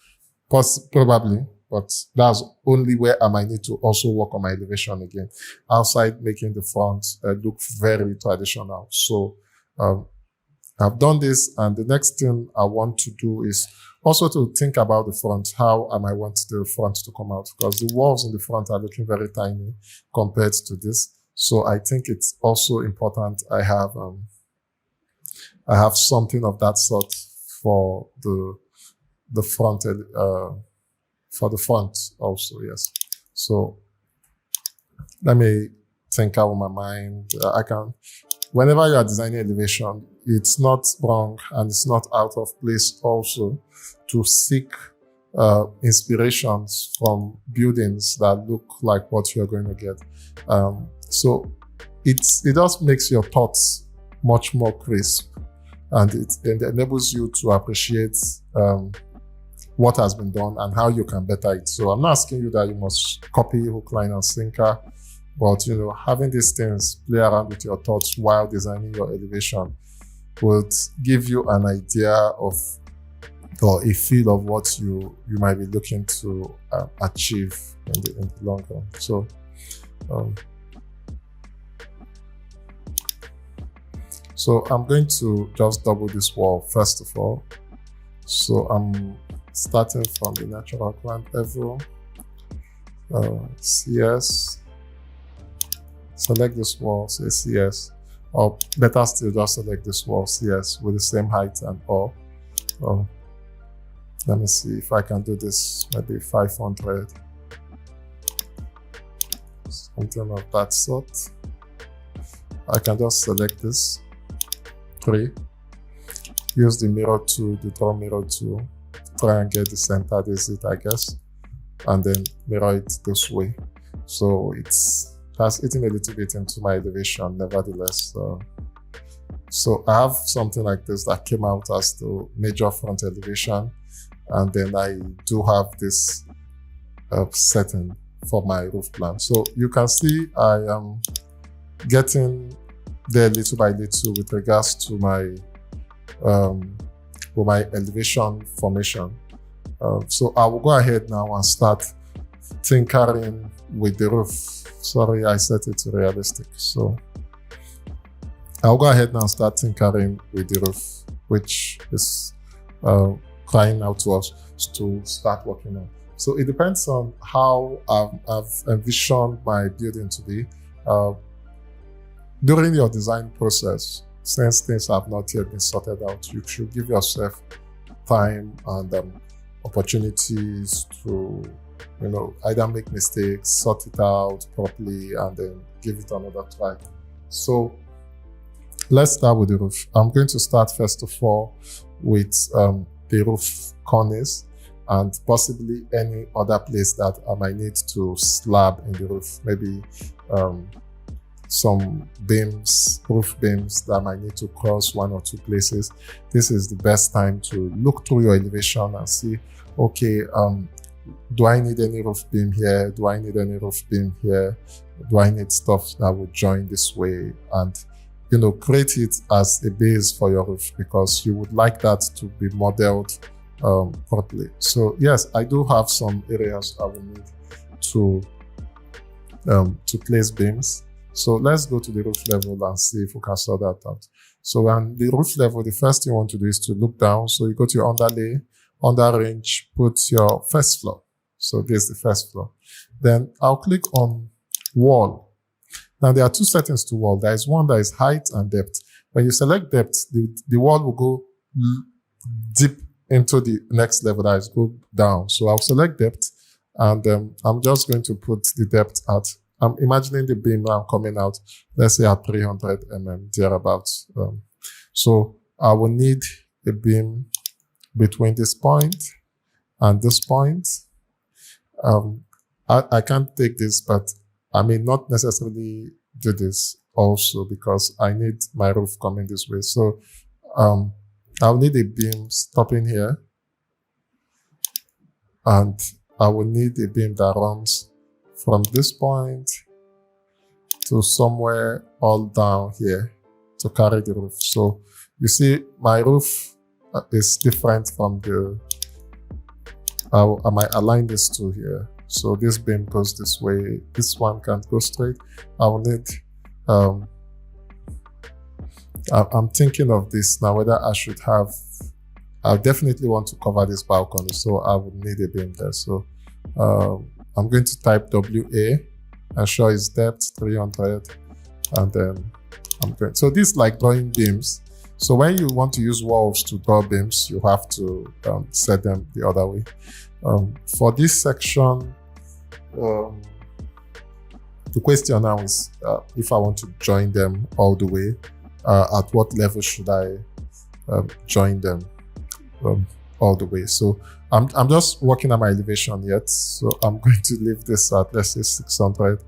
Speaker 1: probably, but that's only where I might need to also work on my elevation again. Outside, making the front look very traditional. So I've done this, and the next thing I want to do is also to think about the front. How am I want the front to come out? Because the walls in the front are looking very tiny compared to this. So I think it's also important I have something of that sort for the front, for the front also, yes. So let me think out of my mind. Whenever you are designing elevation, it's not wrong and it's not out of place also to seek inspirations from buildings that look like what you're going to get. So it just makes your thoughts much more crisp, and it enables you to appreciate what has been done and how you can better it. So I'm not asking you that you must copy hook, line, and sinker, but having these things play around with your thoughts while designing your elevation would give you an idea of or a feel of what you might be looking to achieve in the long run. So I'm going to just double this wall first of all. So I'm starting from the natural ground level, CS, select this wall, say CS, or better still, just select this wall, CS, with the same height and all. Let me see if I can do this, maybe 500, something of that sort. I can just select this, 3, use the mirror tool, the draw mirror tool, try and get the center, this is it, I guess, and then mirror it this way. So that's eating a little bit into my elevation, nevertheless. So I have something like this that came out as the major front elevation, and then I do have this setting for my roof plan. So you can see I am getting there little by little with regards to my elevation formation. So I will go ahead now and start tinkering with the roof. Sorry, I set it to realistic. So I'll go ahead now and start tinkering with the roof, which is crying out to us to start working on. So it depends on how I've envisioned my building to be. During your design process, since things have not yet been sorted out, you should give yourself time and opportunities to, either make mistakes, sort it out properly, and then give it another try. So let's start with the roof. I'm going to start first of all with the roof cornice and possibly any other place that I might need to slab in the roof. Maybe some beams, roof beams that I might need to cross one or two places. This is the best time to look through your elevation and see, okay, do I need any roof beam here? Do I need any roof beam here? Do I need stuff that would join this way? And, create it as a base for your roof, because you would like that to be modeled properly. So yes, I do have some areas I will need to place beams. So let's go to the roof level and see if we can sort that out. So on the roof level, the first thing you want to do is to look down. So you go to your underlay, under range, put your first floor. So this is the first floor. Then I'll click on wall. Now there are two settings to wall. There is one that is height and depth. When you select depth, the wall will go deep into the next level, that is go down. So I'll select depth, and I'm just going to put the depth at, I'm imagining the beam now coming out, let's say at 300 mm, thereabouts. So I will need a beam between this point and this point. I can't take this, but I may not necessarily do this also, because I need my roof coming this way. So I'll need a beam stopping here, and I will need a beam that runs from this point to somewhere all down here to carry the roof. So you see my roof is different from I might align this to here. So this beam goes this way. This one can't go straight. I will need, I'm thinking of this now, whether I should have, I definitely want to cover this balcony, so I would need a beam there. So I'm going to type WA, ensure its depth 300, and then I'm going. So this is like drawing beams. So when you want to use walls to draw beams, you have to set them the other way. For this section, the question now is if I want to join them all the way, at what level should I join them all the way? So I'm just working on my elevation yet, so I'm going to leave this at, let's say, 600,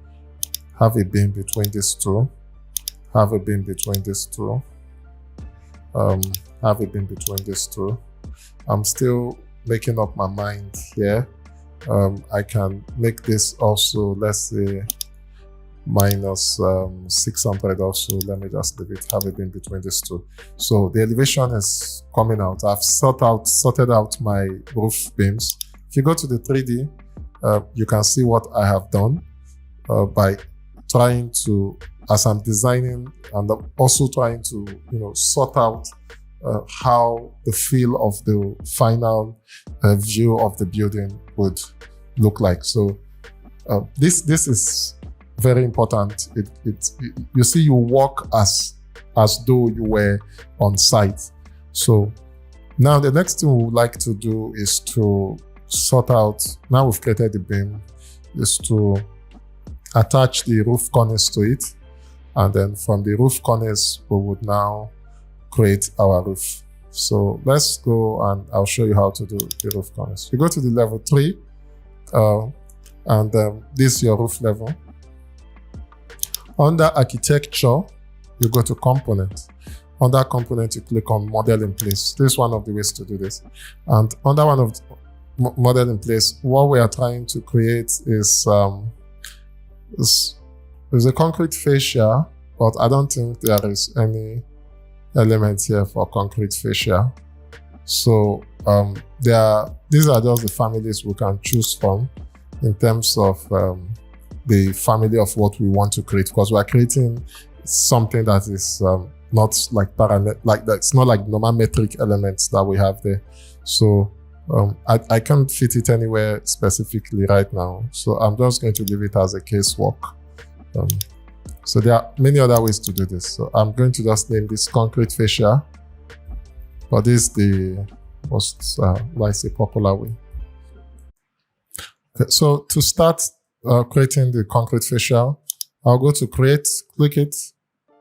Speaker 1: have a beam between these two, have a beam between these two, have a beam between these two. I'm still making up my mind here. I can make this also, let's say, minus 600 also. Let me just leave it, have it in between these two. So the elevation is coming out. I've sorted out my roof beams. If you go to the 3D, you can see what I have done by trying to, as I'm designing, and I'm also trying to, sort out how the feel of the final view of the building would look like. So this is very important. You see, you walk as though you were on site. So now the next thing we would like to do is to sort out, now we've created the beam, is to attach the roof cornice to it. And then from the roof cornice, we would now create our roof. So let's go and I'll show you how to do the roof cornice. You go to the level 3, and this is your roof level. Under architecture, you go to component. Under component, you click on model in place. This is one of the ways to do this. And under one of the model in place, what we are trying to create is there's a concrete fascia, but I don't think there is any element here for concrete fascia. So these are just the families we can choose from in terms of the family of what we want to create, because we are creating something that is not like that. It's not like normal metric elements that we have there. So I can't fit it anywhere specifically right now. So I'm just going to leave it as a casework. So there are many other ways to do this. So I'm going to just name this concrete fascia, but this is the most, let's say, popular way. Okay, so to start creating the concrete fascia, I'll go to create, click it,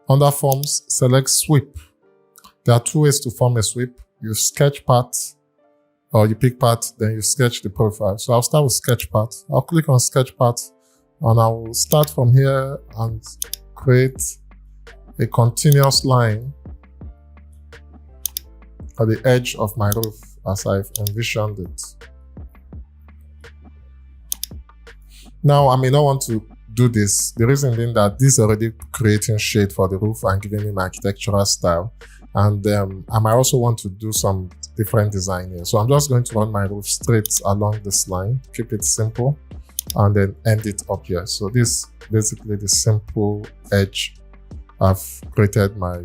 Speaker 1: under forms, select sweep. There are two ways to form a sweep. You sketch part, or you pick part, then you sketch the profile. So I'll start with sketch part. I'll click on sketch part, and I will start from here and create a continuous line at the edge of my roof as I've envisioned it. Now, I may not want to do this. The reason being that this is already creating shade for the roof and giving me my architectural style. And I might also want to do some different design here. So I'm just going to run my roof straight along this line, keep it simple, and then end it up here. So this basically the simple edge I've created my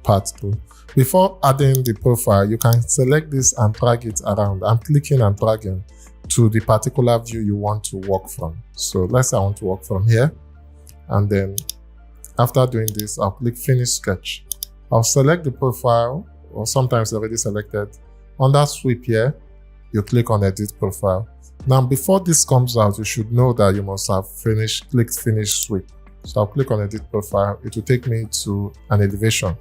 Speaker 1: part to. Before adding the profile, you can select this and drag it around. I'm clicking and dragging to the particular view you want to work from. So let's say I want to work from here. And then after doing this, I'll click Finish Sketch. I'll select the profile, or sometimes already selected. Under Sweep here, you click on Edit Profile. Now, before this comes out, you should know that you must have clicked Finish Sweep. So I'll click on Edit Profile. It will take me to an elevation.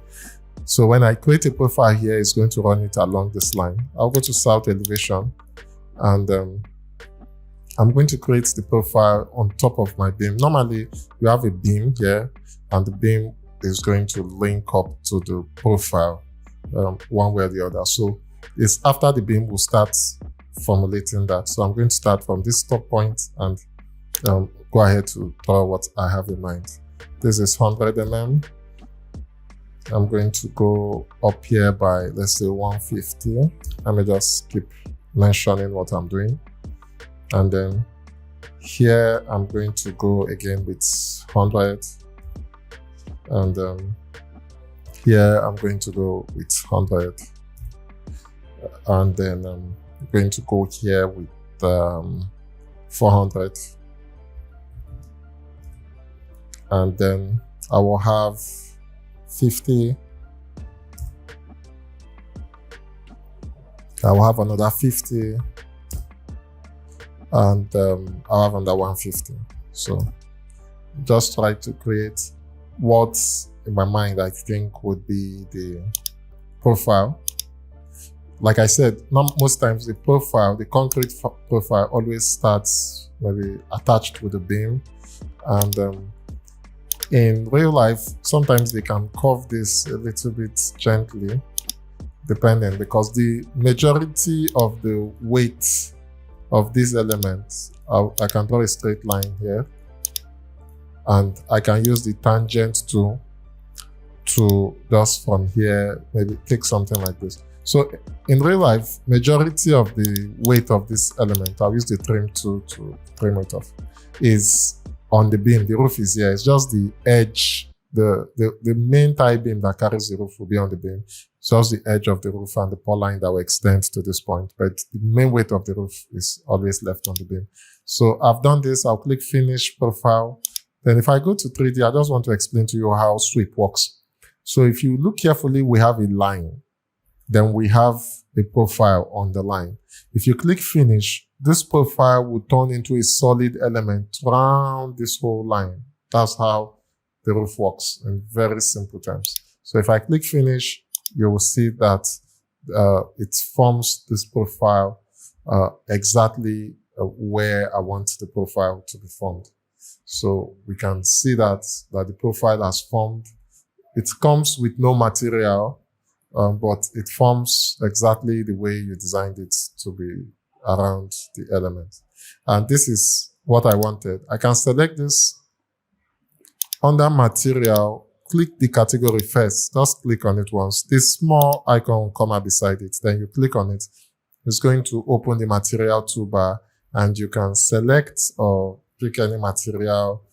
Speaker 1: So when I create a profile here, it's going to run it along this line. I'll go to South Elevation, and I'm going to create the profile on top of my beam. Normally, you have a beam here, and the beam is going to link up to the profile one way or the other. So it's after the beam will start formulating that. So I'm going to start from this top point and go ahead to draw what I have in mind. This is 100 mm. I'm going to go up here by, let's say, 150. Let me just keep mentioning what I'm doing. And then here I'm going to go again with 100. And here I'm going to go with 100. And then I'm going to go here with 400. And then I will have 50. I will have another 50. And I'll have another 150. So just try to create what in my mind I think would be the profile. Like I said, most times the profile, the concrete profile always starts maybe attached with the beam. And in real life, sometimes they can curve this a little bit gently, depending, because the majority of the weight of these elements, I can draw a straight line here, and I can use the tangent tool to just from here, maybe take something like this. So in real life, majority of the weight of this element, I'll use the trim tool to trim it off, is on the beam. The roof is here. It's just the edge, the main tie beam that carries the roof will be on the beam. So just the edge of the roof and the pole line that will extend to this point. But the main weight of the roof is always left on the beam. So I've done this. I'll click Finish Profile. Then if I go to 3D, I just want to explain to you how sweep works. So if you look carefully, we have a line. Then we have a profile on the line. If you click Finish, this profile will turn into a solid element around this whole line. That's how the roof works in very simple terms. So if I click Finish, you will see that it forms this profile exactly where I want the profile to be formed. So we can see that the profile has formed. It comes with no material, but it forms exactly the way you designed it to be around the element. And this is what I wanted. I can select this under material, click the category first, just click on it once. This small icon will come up beside it. Then you click on it. It's going to open the material toolbar, and you can select or pick any material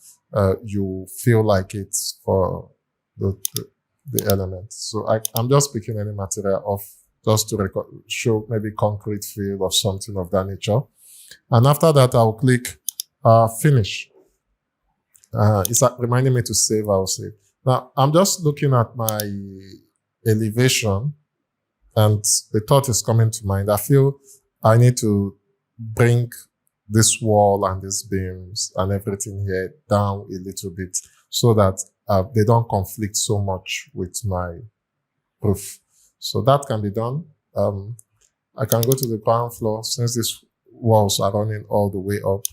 Speaker 1: you feel like it's for the element. So I'm just picking any material off just to show maybe concrete feel or something of that nature. And after that, I'll click Finish. It's reminding me to save. I'll save. Now, I'm just looking at my elevation and the thought is coming to mind. I feel I need to bring this wall and these beams and everything here down a little bit so that they don't conflict so much with my roof. So that can be done. I can go to the ground floor since these walls are running all the way up.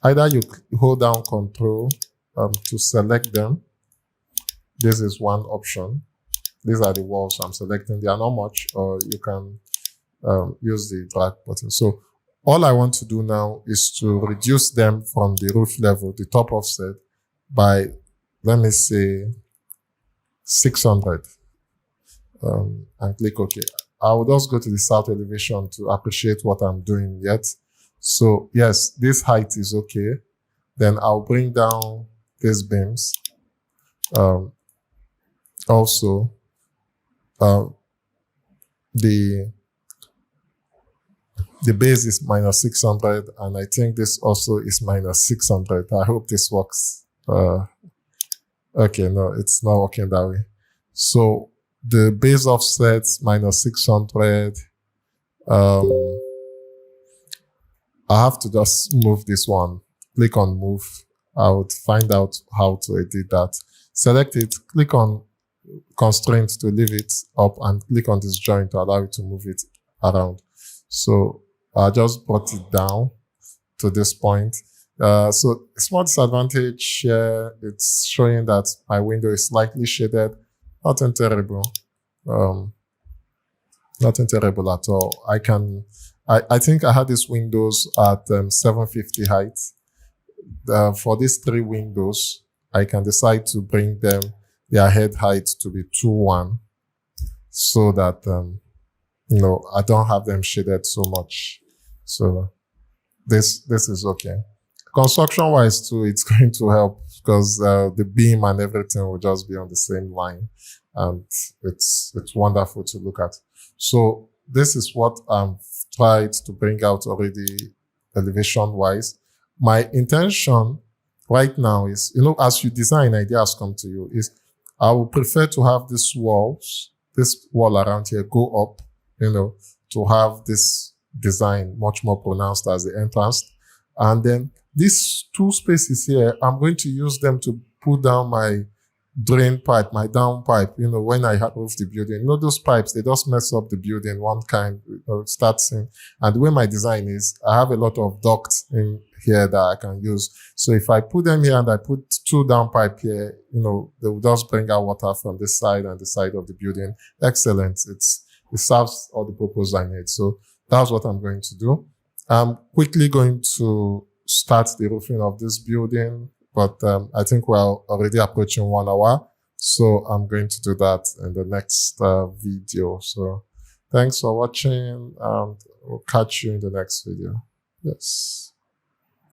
Speaker 1: Either you hold down Control to select them. This is one option. These are the walls I'm selecting. They are not much, or you can use the drag button. So all I want to do now is to reduce them from the roof level, the top offset, by, let me say, 600. And click OK. I will just go to the south elevation to appreciate what I'm doing yet. So yes, this height is okay. Then I'll bring down these beams. Also, the base is minus 600, and I think this also is minus 600. I hope this works. Okay, no, it's not working that way. So the base offset minus 600. I have to just move this one. Click on move. I would find out how to edit that. Select it, click on constraint to leave it up, and click on this joint to allow you to move it around. So I just brought it down to this point. So small disadvantage here, it's showing that my window is slightly shaded. Nothing terrible. Nothing terrible at all. I think I had these windows at 750 height. For these 3 windows, I can decide to bring their head height to be 2:1 so that, I don't have them shaded so much. So this is okay. Construction wise too, it's going to help because the beam and everything will just be on the same line, and it's wonderful to look at. So this is what I've tried to bring out already elevation wise. My intention right now is, as you design, ideas come to you, is I would prefer to have this wall around here go up, to have this design much more pronounced as the entrance. And then these 2 spaces here, I'm going to use them to put down my drain pipe, my down pipe, when I roof the building. Those pipes, they just mess up the building one kind, starts in. And the way my design is, I have a lot of ducts in here that I can use. So if I put them here and I put 2 down pipe here, they will just bring out water from this side and the side of the building. Excellent. It serves all the purpose I need. So that's what I'm going to do. I'm quickly going to start the roofing of this building, but I think we're already approaching 1 hour. So I'm going to do that in the next video. So thanks for watching, and we'll catch you in the next video. Yes.